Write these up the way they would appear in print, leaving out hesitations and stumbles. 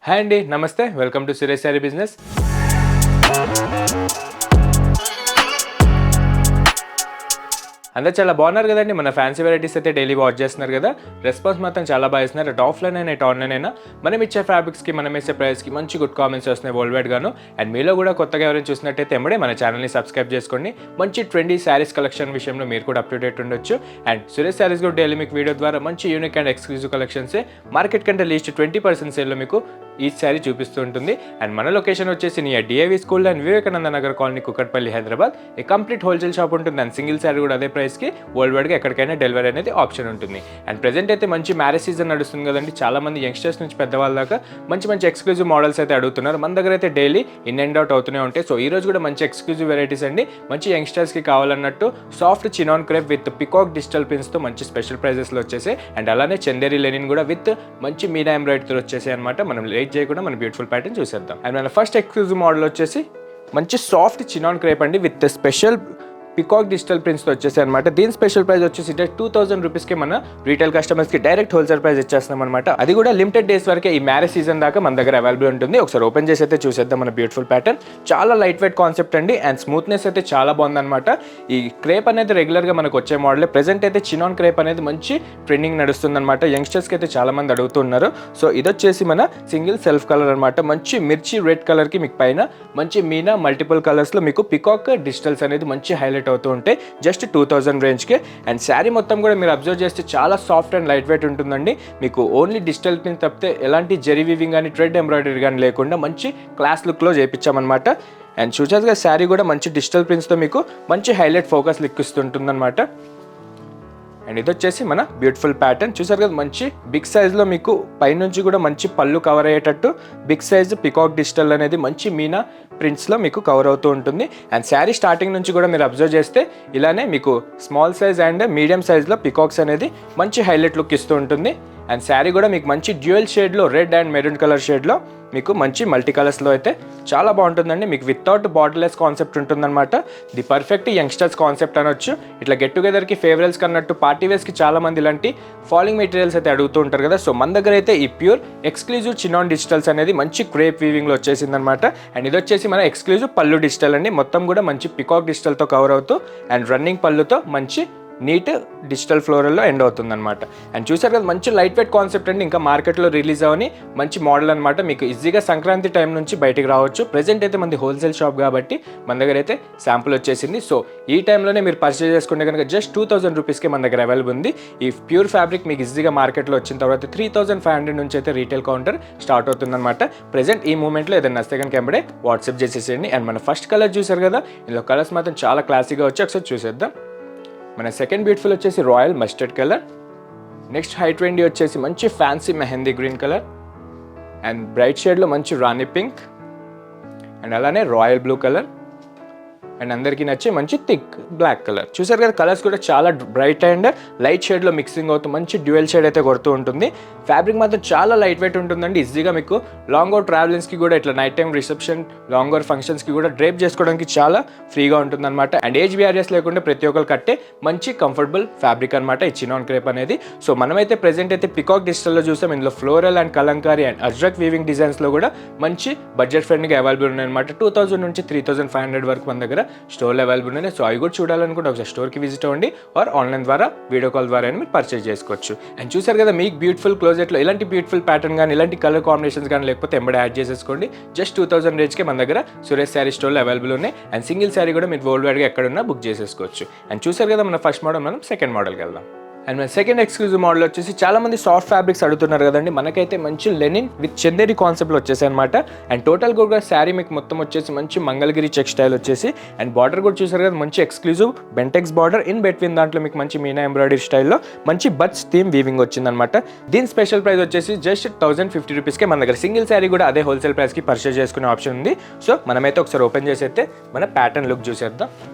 Hi అండి, నమస్తే. Welcome to Suresh sari business. అందరూ చాలా బాగున్నారు కదండి. మన ఫ్యాన్సీ వెరైటీస్ అయితే డైలీ వాచ్ చేస్తున్నారు కదా. రెస్పాన్స్ మాత్రం చాలా బాగా ఇస్తున్నారు. అటు ఆఫ్లైన్ అయినా ఇటు ఆన్లైన్ అయినా మనం ఇచ్చే ఫ్యాబ్రిక్స్కి మనం వేసే ప్రైస్కి మంచి గుడ్ కామెంట్స్ వస్తున్నాయి వరల్డ్ వైడ్ గాను. అండ్ మీలో కూడా కొత్తగా ఎవరైనా చూసినట్టయితే ఎంబడే మన ఛానల్ని సబ్స్క్రైబ్ చేసుకోండి. మంచి ట్రెండీ శారీస్ కలెక్షన్ విషయంలో మీరు కూడా అప్ టు డేట్ ఉండొచ్చు. అండ్ సురేష్ శారీస్ కూడా డైలీ మీకు వీడియో ద్వారా మంచి యూనిక్ అండ్ ఎక్స్క్లూజివ్ కలెక్షన్సే మార్కెట్ కంటే లీస్ట్ 20% సేల్లో మీకు ఈ శారీ చూపిస్తూ ఉంటుంది. అండ్ మన లొకేషన్ వచ్చేసి near DAV school and Vivekananda Nagar colony, Kukatpally, Hyderabad. ఈ కంప్లీట్ హోల్సేల్ షాప్ ఉంటుంది. అండ్ సింగిల్ శారీ కూడా అదే ప్రైస్కి వరల్డ్ వైడ్గా ఎక్కడికైనా డెలివరీ అనేది ఆప్షన్ ఉంటుంది. అండ్ ప్రెజెంట్ అయితే మంచి మ్యారేజ్ సీజన్ నడుస్తుంది కదండి. చాలా మంది యంగ్స్టర్స్ నుంచి పెద్దవాళ్ళ దాకా మంచి ఎక్స్క్లూజివ్ మోడల్స్ అయితే అడుగుతున్నారు. మన దగ్గర అయితే డైలీ ఇన్ అండ్ అవుట్ అవుతూనే ఉంటాయి. సో ఈ రోజు కూడా మంచి ఎక్స్క్లూజివ్ వెరైటీస్ అండి. మంచి యంగ్స్టర్స్కి కావాలన్నట్టు soft chinon crepe with peacock digital ప్రింట్స్తో మంచి స్పెషల్ ప్రైజెస్లో వచ్చేసాయి. అండ్ అలానే చందేరి లెనిన్ కూడా విత్ మంచి మీనా ఎంబ్రాయిడరీతో వచ్చేసాయి అనమాట. మనం లేట్ చేయకుండా మన బ్యూటిఫుల్ ప్యాటర్న్ చూసేద్దాం. అండ్ మన ఫస్ట్ ఎక్స్క్లూజివ్ మోడల్ వచ్చేసి మంచి సాఫ్ట్ చినాన్ క్రేప్ అండి విత్ స్పెషల్ పికాక్ డిజిటల్ ప్రింట్స్తో వచ్చేసాయి అనమాట. దీని స్పెషల్ ప్రైస్ వచ్చేసి 2000 రూపీస్కి మన రీటైల్ కస్టమర్స్కి డైరెక్ట్ హోల్సేల్ ప్రైస్ ఇచ్చేస్తున్నాం అనమాట. అది కూడా లిమిటెడ్ డేస్ వరకే ఈ మ్యారేజ్ సీజన్ దాకా మన దగ్గర అవైలబుల్ ఉంటుంది. ఒకసారి ఓపెన్ చేసి అయితే చూసేద్దాం మన బ్యూటిఫుల్ ప్యాటర్న్. చాలా లైట్ వెయిట్ కాన్సెప్ట్ అండి. అండ్ స్మూత్నెస్ అయితే చాలా బాగుందన్నమాట. ఈ క్రేప్ అనేది రెగ్యులర్గా మనకు వచ్చే మోడల్. ప్రెజెంట్ అయితే చినాన్ క్రేప్ అనేది మంచి ట్రెండింగ్ నడుస్తుంది అనమాట. యంగ్స్టర్స్కి అయితే చాలా మంది అడుగుతున్నారు. సో ఇది వచ్చేసి మన సింగిల్ సెల్ఫ్ కలర్ అనమాట. మంచి మిర్చి రెడ్ కలర్కి మీకు పైన మంచి మీనా మల్టిపుల్ కలర్స్లో మీకు పికాక్ డిజిటల్స్ అనేది మంచి హైలైట్ అవుతూ ఉంటాయి. జస్ట్ 2000 రేంజ్కే. అండ్ శారీ మొత్తం కూడా మీరు అబ్జర్వ్ చేస్తే చాలా సాఫ్ట్ అండ్ లైట్ వెయిట్ ఉంటుందండి. మీకు ఓన్లీ డిజిటల్ ప్రింట్ తప్పితే ఎలాంటి జరీ వీవింగ్ కానీ థ్రెడ్ ఎంబ్రాయిడరీ కానీ లేకుండా మంచి క్లాస్ లుక్లో చేయించామన్నమాట. అండ్ చూసారుగా శారీ కూడా మంచి డిజిటల్ ప్రింట్స్తో మీకు మంచి హైలైట్ ఫోకస్ లుక్ ఇస్తుంటుందన్నమాట. అండ్ ఇది వచ్చేసి మన బ్యూటిఫుల్ ప్యాటర్న్. చూసారు కదా మంచి బిగ్ సైజ్లో మీకు పైనుంచి కూడా మంచి పళ్ళు కవర్ అయ్యేటట్టు బిగ్ సైజ్ పికాక్ డిజిటల్ అనేది మంచి మీనా ప్రింట్స్లో మీకు కవర్ అవుతూ ఉంటుంది. అండ్ శారీ స్టార్టింగ్ నుంచి కూడా మీరు అబ్జర్వ్ చేస్తే ఇలానే మీకు స్మాల్ సైజ్ అండ్ మీడియం సైజ్లో పికాక్స్ అనేది మంచి హైలైట్ లుక్ ఇస్తూ ఉంటుంది. అండ్ శారీ కూడా మీకు మంచి డ్యూయల్ షేడ్లో రెడ్ అండ్ మెరూన్ కలర్ షేడ్లో మీకు మంచి మల్టీ కలర్స్లో అయితే చాలా బాగుంటుందండి. మీకు వితౌట్ బార్డర్లెస్ కాన్సెప్ట్ ఉంటుందన్నమాట. ది పర్ఫెక్ట్ యంగ్స్టర్స్ కాన్సెప్ట్ అనొచ్చు. ఇట్లా గెట్ టుగెదర్కి ఫేవరెల్స్కి అన్నట్టు పార్టీ వేర్స్కి చాలా మంది ఇలాంటి ఫాలింగ్ మెటీరియల్స్ అయితే అడుగుతూ ఉంటారు కదా. సో మన దగ్గర అయితే ఈ ప్యూర్ ఎక్స్క్లూజివ్ చినాన్ డిజిటల్స్ అనేది మంచి క్రేప్ వీవింగ్లో వచ్చేసిందనమాట. అండ్ ఇది వచ్చేసి మన ఎక్స్క్లూజివ్ పళ్ళు డిజిటల్ అండి. మొత్తం కూడా మంచి పికాక్ డిజిటల్తో కవర్ అవుతూ అండ్ రన్నింగ్ పళ్ళుతో మంచి నీట్ డిజిటల్ ఫ్లోరల్లో ఎండ్ అవుతుందన్నమాట. అండ్ చూసారు కదా మంచి లైట్ వెయిట్ కాన్సెప్ట్ అండి. ఇంకా మార్కెట్లో రిలీజ్ అవని మంచి మోడల్ అనమాట. మీకు ఈజీగా సంక్రాంతి టైం నుంచి బయటికి రావచ్చు. ప్రెజెంట్ అయితే మనది హోల్సేల్ షాప్ కాబట్టి మన దగ్గర అయితే శాంపుల్ వచ్చేసింది. సో ఈ టైంలోనే మీరు పర్చేజ్ చేసుకుంటే కనుక జస్ట్ 2000 రూపీస్కి మన దగ్గర అవైలబుల్ ఉంది. ఈ ప్యూర్ ఫ్యాబ్రిక్ మీకు ఈజీగా మార్కెట్లో వచ్చిన తర్వాత 3500 నుంచి అయితే రీటైల్ కౌంటర్ స్టార్ట్ అవుతుందన్నమాట. ప్రెజెంట్ ఈ మూమెంట్లో ఏదైనా నస్తే కనుక ఎంబడే వాట్సాప్ చేసేసేయండి. అండ్ మన ఫస్ట్ కలర్ చూసారు కదా, ఇందులో కలర్స్ మాత్రం చాలా క్లాసీగా వచ్చి ఒకసారి చూసేద్దాం. మన సెకండ్ బ్యూటిఫుల్ వచ్చేసి royal mustard colour. Next high trendy వచ్చేసి మంచి fancy mehndi green colour. And bright షేడ్లో మంచి రాణి పింక్. అండ్ అలానే రాయల్ బ్లూ కలర్. అండ్ అందరికీ నచ్చే మంచి థిక్ బ్లాక్ కలర్. చూసారు కదా కలర్స్ కూడా చాలా బ్రైట్ అండ్ లైట్ షేడ్లో మిక్సింగ్ అవుతూ మంచి డ్యూయల్ షేడ్ అయితే కొడుతూ ఉంటుంది. ఫ్యాబ్రిక్ మాత్రం చాలా లైట్ వెయిట్ ఉంటుందండి. ఈజీగా మీకు లాంగ్ అవుట్ ట్రావెలింగ్స్కి కూడా ఇట్లా night time reception long out ఫంక్షన్స్కి కూడా డ్రైప్ చేసుకోవడానికి చాలా ఫ్రీగా ఉంటుందన్నమాట. అండ్ ఏజ్ బ్యారియర్స్ లేకుండా ప్రతి ఒక్కరు కట్టే మంచి కంఫర్టబుల్ ఫ్యాబ్రిక్ అనమాట ఈ చినాన్ క్రేప్ అనేది. సో మనమైతే ప్రెజెంట్ అయితే పికాక్ డిజిటల్లో చూసాం. ఇందులో floral and Kalamkari and Ajrak weaving డిజైన్స్లో కూడా మంచి బడ్జెట్ ఫ్రెండ్గా అవైలబుల్ ఉన్నాయన్నమాట. 2000 నుంచి 3500 వరకు మన దగ్గర స్టోర్లో అవైలబుల్ ఉన్నాయి. సో అవి కూడా చూడాలనుకుంటే ఒకసారి స్టోర్కి విజిట్ అవ్వండి ఆర్ ఆన్లైన్ ద్వారా వీడియో కాల్ ద్వారా మీరు పర్చేజ్ చేసుకోవచ్చు. అండ్ చూసారు కదా మీకు బ్యూటిఫుల్ క్లోజెట్లో ఇలాంటి బ్యూటిఫుల్ ప్యాటర్న్ కానీ ఇలాంటి కలర్ కాంబినేషన్స్ కానీ లేకపోతే ఎంబడే యాడ్ చేసేసుకోండి. జస్ట్ 2000 రేంజ్కే మన దగ్గర సురేష్ శారీ స్టోర్లో అవైలబుల్ ఉన్నాయి. అండ్ సింగిల్ శారీ కూడా మీరు వరల్డ్ వైడ్గా ఎక్కడున్నా బుక్ చేసేసుకోవచ్చు. అండ్ చూసారు కదా మన ఫస్ట్ మోడల్, మనం సెకండ్ మోడల్కి వెళ్దాం. అండ్ మన సెకండ్ ఎక్స్క్లూజివ్ మోడల్ వచ్చేసి చాలా మంది సాఫ్ట్ ఫ్యాబ్రిక్స్ అడుగుతున్నారు కదండి. మనకైతే మంచి లెనిన్ విత్ చందేరి కాన్సెప్ట్లో వచ్చేసి అనమాట. అండ్ టోటల్ కూడా శారీ మీకు మొత్తం వచ్చేసి మంచి మంగళగిరి చెక్ స్టైల్ వచ్చేసి అండ్ బార్డర్ కూడా చూసారు కదా మంచి exclusive Bentex border in between దాంట్లో మీకు మంచి మీనా ఎంబ్రాయిడరీ స్టైల్లో మంచి బడ్స్ థీమ్ వీవింగ్ వచ్చిందనమాట. దీని స్పెషల్ ప్రైస్ వచ్చేసి జస్ట్ 1050 రూపీస్కే మన దగ్గర సింగిల్ శారీ కూడా అదే హోల్సేల్ ప్రైస్కి పర్చేజ్ చేసుకునే ఆప్షన్ ఉంది. సో మనమైతే ఒకసారి ఓపెన్ చేసి అయితే మన ప్యాటర్న్ లుక్ చూసేద్దాం.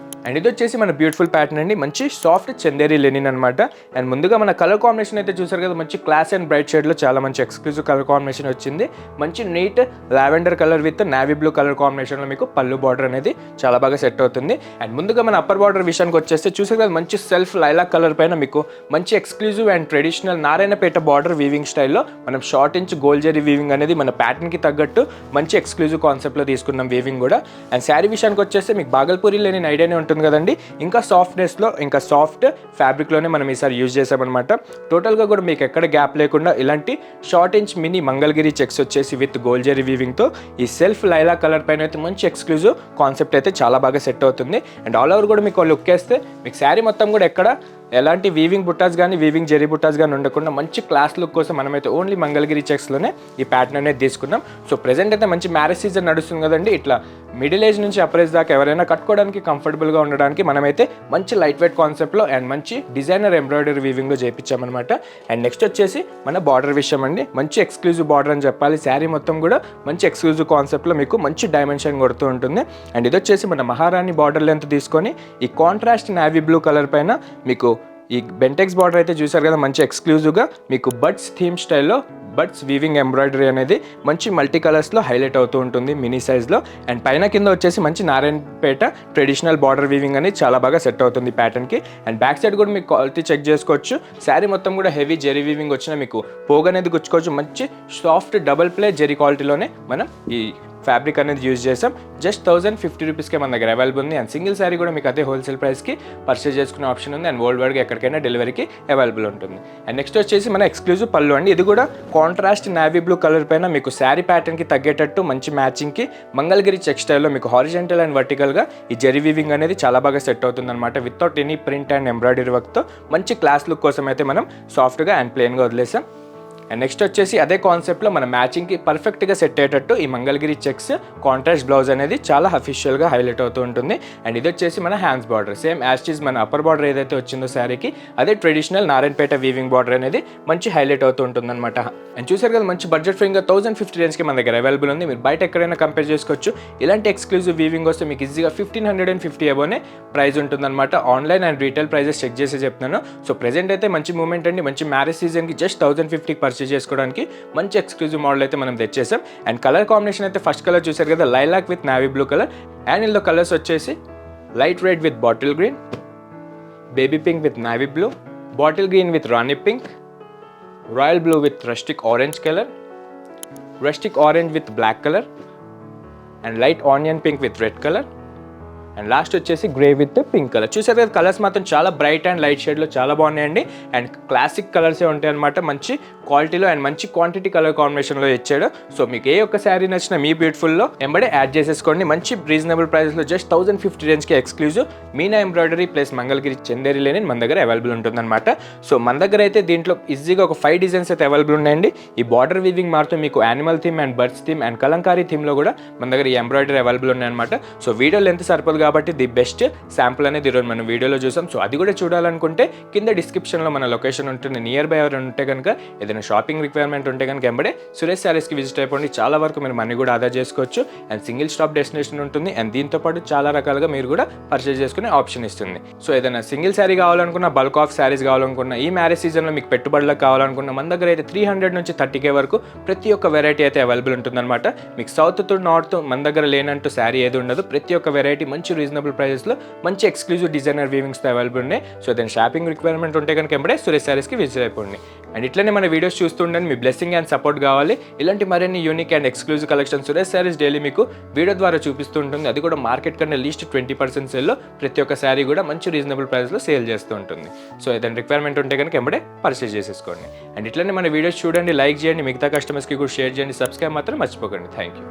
అండ్ ఇది వచ్చేసి మన బ్యూటిఫుల్ ప్యాటర్న్ అండి, మంచి సాఫ్ట్ చందేరి లెనిన్ అనమాట. అండ్ ముందుగా మన కలర్ కాంబినేషన్ అయితే చూసారు కదా, మంచి క్లాస్ అండ్ బ్రైట్ షేడ్లో చాలా మంచి ఎక్స్క్లూజివ్ కలర్ కాంబినేషన్ వచ్చింది. మంచి neat lavender colour with navy blue colour కాంబినేషన్లో మీకు పళ్ళు బార్డర్ అనేది చాలా బాగా సెట్ అవుతుంది. అండ్ ముందుగా మన అప్పర్ బార్డర్ విషయానికి వచ్చేస్తే చూసారు కదా, మంచి సెల్ఫ్ లైలాక్ కలర్ పైన మీకు మంచి exclusive and traditional Narayanpet border weaving స్టైల్లో మనం short inch gold zari weaving అనేది మన ప్యాటర్న్కి తగ్గట్టు మంచి ఎక్స్క్లూజివ్ కాన్సెప్ట్లో తీసుకున్నాం వీవింగ్ కూడా. అండ్ శారీ విషయానికి వచ్చేస్తే మీకు బాగల్పూరి లేని ఐడియానే ఉంటుంది కదండి, ఇంకా సాఫ్ట్నెస్లో ఇంకా సాఫ్ట్ ఫ్యాబ్రిక్లోనే మనం ఈసారి యూజ్ చేసామన్నమాట. టోటల్గా కూడా మీకు ఎక్కడ గ్యాప్ లేకుండా ఇలాంటి short inch mini Mangalagiri checks వచ్చేసి విత్ గోల్డ్ జరీ వీవింగ్తో ఈ సెల్ఫ్ లైలా కలర్ పైన అయితే మంచి ఎక్స్క్లూజివ్ కాన్సెప్ట్ అయితే చాలా బాగా సెట్ అవుతుంది. అండ్ ఆల్ ఓవర్ కూడా మీకు లుక్ వేస్తే మీకు శారీ మొత్తం కూడా ఎక్కడ ఎలాంటి వీవింగ్ బుట్టాస్ కానీ వీవింగ్ జెరీ బుట్టాస్ కానీ ఉండకుండా మంచి క్లాస్ లుక్ కోసం మనమైతే ఓన్లీ మంగళగిరి చెక్స్లోనే ఈ ప్యాటర్న్ అనేది తీసుకున్నాం. సో ప్రెజెంట్ అయితే మంచి మ్యారేజ్ సీజన్ నడుస్తుంది కదండి, ఇట్లా మిడిల్ ఏజ్ నుంచి అప్పర్ ఏజ్ దాకా ఎవరైనా కట్టుకోవడానికి కంఫర్టబుల్గా ఉండడానికి మనమైతే మంచి లైట్ వెయిట్ కాన్సెప్ట్లో అండ్ మంచి డిజైనర్ ఎంబ్రాయిడరీ వీవింగ్లో చేయించామన్నమాట. అండ్ నెక్స్ట్ వచ్చేసి మన బార్డర్ విషయం అండి, మంచి ఎక్స్క్లూజివ్ బార్డర్ అని చెప్పాలి. శారీ మొత్తం కూడా మంచి ఎక్స్క్లూజివ్ కాన్సెప్ట్లో మీకు మంచి డైమెన్షన్ కొడుతూ ఉంటుంది. అండ్ ఇది వచ్చేసి మన మహారాణి బార్డర్ లెంత్ తీసుకొని ఈ కాంట్రాస్ట్ నావీ బ్లూ కలర్ పైన మీకు ఈ బెంటెక్స్ బార్డర్ అయితే చూసారు కదా, మంచి ఎక్స్క్లూజివ్గా మీకు బడ్స్ థీమ్ స్టైల్లో బడ్స్ వీవింగ్ ఎంబ్రాయిడరీ అనేది మంచి మల్టీ కలర్స్లో హైలైట్ అవుతూ ఉంటుంది మినీ సైజ్లో. అండ్ పైన కింద వచ్చేసి మంచి నారాయణపేట ట్రెడిషనల్ బార్డర్ వీవింగ్ అనేది చాలా బాగా సెట్ అవుతుంది ప్యాటర్న్కి. అండ్ బ్యాక్ సైడ్ కూడా మీకు క్వాలిటీ చెక్ చేసుకోవచ్చు. శారీ మొత్తం కూడా హెవీ జెరీ వీవింగ్ వచ్చిన మీకు పోగు అనేది గుచ్చుకోవచ్చు. మంచి సాఫ్ట్ డబల్ ప్లే జెరీ క్వాలిటీలోనే మనం ఈ ఫ్యాబ్రిక్ అనేది యూజ్ చేసాం. జస్ట్ 1050 రూపీస్కే మన దగ్గర అవైలబుల్ ఉంది. అండ్ సింగిల్ శారీ కూడా మీకు అదే హోల్సేల్ ప్రైస్కి పర్చేస్ చేసుకునే ఆప్షన్ ఉంది. అండ్ వరల్డ్ వైడ్గా ఎక్కడికైనా డెలివరీకి అవైలబుల్ ఉంటుంది. అండ్ నెక్స్ట్ వచ్చేసి మన ఎక్స్క్లూజివ్ పళ్ళు అండి, ఇది కూడా కాంట్రాస్ట్ నావీ బ్లూ కలర్ పైన మీకు శారీ ప్యాటర్న్కి తగ్గేటట్టు మంచి మ్యాచింగ్కి మంగళగిరి చెక్ స్టైల్లో మీకు హారిజెంటల్ అండ్ వర్టికల్గా ఈ జెరీ వీవింగ్ అనేది చాలా బాగా సెట్ అవుతుంది అనమాట. Without any print and embroidery వర్క్తో మంచి క్లాస్ లుక్ కోసం అయితే మనం సాఫ్ట్గా అండ్ ప్లెయిన్గా వదిలేసాం. అండ్ నెక్స్ట్ వచ్చేసి అదే కాన్సెప్ట్లో మన మ్యాచింగ్కి పర్ఫెక్ట్గా సెట్ అయ్యేటట్టు ఈ మంగళగిరి చెక్స్ కాంట్రాస్ట్ బ్లౌజ్ అనేది చాలా అఫీషియల్గా హైలైట్ అవుతూ ఉంటుంది. అండ్ ఇది వచ్చేసి మన హ్యాండ్స్ బార్డర్ సేమ్ యాస్టీస్ మన అప్పర్ బార్డర్ ఏదైతే వచ్చిందో శారీకి అదే ట్రెడిషనల్ నారాయణపేట వీవింగ్ బార్డర్ అనేది మంచి హైలైట్ అవుతూ ఉంటుంది అనమాట. అండ్ చూసారు కదా, మంచి బడ్జెట్ ఫ్రీగా 1050 రేంజ్కి మన దగ్గర అవైలబుల్ ఉంది. మీరు బయట ఎక్కడైనా కంపేర్ చేసుకోవచ్చు. ఇలాంటి ఎక్స్క్లూజివ్ వీవింగ్ వస్తే మీకు ఈజీగా 1550 అబోనే ప్రైస్ ఉంటుందన్నమాట. Online and retail prices check చేసి చెప్తున్నాను. సో ప్రెజెంట్ అయితే మంచి మూమెంట్ అండి, మంచి మ్యారేజ్ సీజన్కి జస్ట్ 1050కి పర్చేస్ చేసుకోవడానికి మంచి ఎక్స్క్లూజివ్ మోడల్ అయితే మనం తెచ్చేసాం. అండ్ కలర్ కాంబినేషన్ అయితే ఫస్ట్ కలర్ చూసారు కదా, lilac with navy blue colour. And ఇందులో కలర్స్ వచ్చేసి light red with bottle green, baby pink with navy blue, bottle green with rani pink, royal blue with rustic orange colour, rustic orange with black colour, and light onion pink with red colour, and last వచ్చేసి grey with pink colour. చూసారు కదా, colours మాత్రం చాలా bright and light షేడ్లో చాలా బాగున్నాయండి. And classic కలర్సే ఉంటాయి అనమాట, మంచి క్వాలిటీలో అండ్ మంచి క్వాంటిటీ కలర్ కాంబినేషన్లో ఇచ్చాడు. సో మీకు ఏ ఒక్క శారీ నచ్చినా మీ బ్యూటిఫుల్లో ఎంబడే యాడ్ చేసేసుకోండి. మంచి రీజనబుల్ ప్రైస్లో జస్ట్ 1050 రేంజ్కి exclusive Meena embroidery plus Mangalagiri Chanderi లేని మన దగ్గర అవైలబుల్ ఉంటుందన్నమాట. సో మన దగ్గర అయితే దీంట్లో ఈజీగా ఒక 5 డిజైన్స్ అయితే అవైలబుల్ ఉన్నాయండి. ఈ బార్డర్ వీవింగ్ మారుతూ మీకు animal theme and birds theme and Kalamkari థీమ్లో కూడా మన దగ్గర ఈ ఎంబ్రాయిడరీ అవైలబుల్ ఉన్నాయన్నమాట. సో వీడియోలో ఎంత సరిపోదు కాబట్టి ది బెస్ట్ శాంపుల్ అనేది ఈరోజు మనం వీడియోలో చూసాం. సో అది కూడా చూడాలనుకుంటే కింద డిస్క్రిప్షన్లో మన లొకేషన్ ఉంటుంది. నియర్ బై ఎవరైనా ఉంటే కనుక ఏదైనా షాపింగ్ రిక్వైర్మెంట్ ఉంటే కనుక ఎంబడే సురేష్ శారీస్కి విజిట్ అయిపోండి. చాలా వరకు మీరు మనీ కూడా ఆదా చేసుకోవచ్చు. అండ్ సింగిల్ స్టాప్ డెస్టినేషన్ ఉంటుంది. అండ్ దీంతో పాటు చాలా రకాలుగా మీరు కూడా పర్చేస్ చేసుకునే ఆప్షన్ ఇస్తుంది. సో ఏదైనా సింగిల్ శారీ కావాలనుకున్నా, బల్క్ ఆఫ్ శారీస్ కావాలనుకున్నా, ఈ మ్యారేజ్ సీజన్లో మీకు పెట్టుబడులకు కావాలనుకున్నా మన దగ్గర అయితే 300 నుంచి 30K వరకు ప్రతి ఒక్క వెరైటీ అయితే అవైలబుల్ ఉంటుందన్నమాట. మీకు సౌత్ టు నార్త్ మన దగ్గర లేనంటూ శారీ ఏది ఉండదు. ప్రతి ఒక్క వెరైటీ మంచి రీజనబుల్ ప్రైజెస్లో మంచి ఎక్స్క్లూజివ్ డిజైనర్ వీవింగ్స్తో అవైలబుల్ ఉన్నాయి. సో దాని షాపింగ్ రిక్వైర్మెంట్ ఉంటే కనుక ఎంబడే సురేష్ శారీస్కి విజిట్ అయిపోండి. అండ్ ఇట్లనే మన వీడియోస్ చూస్తూ ఉండండి. మీ బ్లెస్సింగ్ అండ్ సపోర్ట్ కావాలి. ఇలాంటి మరిన్ని unique and exclusive collection Suresh saris daily మీకు వీడియో ద్వారా చూపిస్తూ ఉంటుంది. అది కూడా మార్కెట్ కన్నా లీస్ట్ 20% సేల్లో ప్రతి ఒక్క శారీ కూడా మంచి రీజనబుల్ ప్రైస్లో సేల్ చేస్తూ ఉంటుంది. సో ఏదైనా రిక్వైర్మెంట్ ఉంటే కనుక ఎంబడే పర్చేస్ చేసేసుకోండి. అండ్ ఇట్లనే మన వీడియోస్ చూడండి, లైక్ చేయండి, మిగతా కస్టమర్స్కి కూడా షేర్ చేయండి, సబ్స్క్రైబ్ మాత్రం మర్చిపోకండి. Thank you.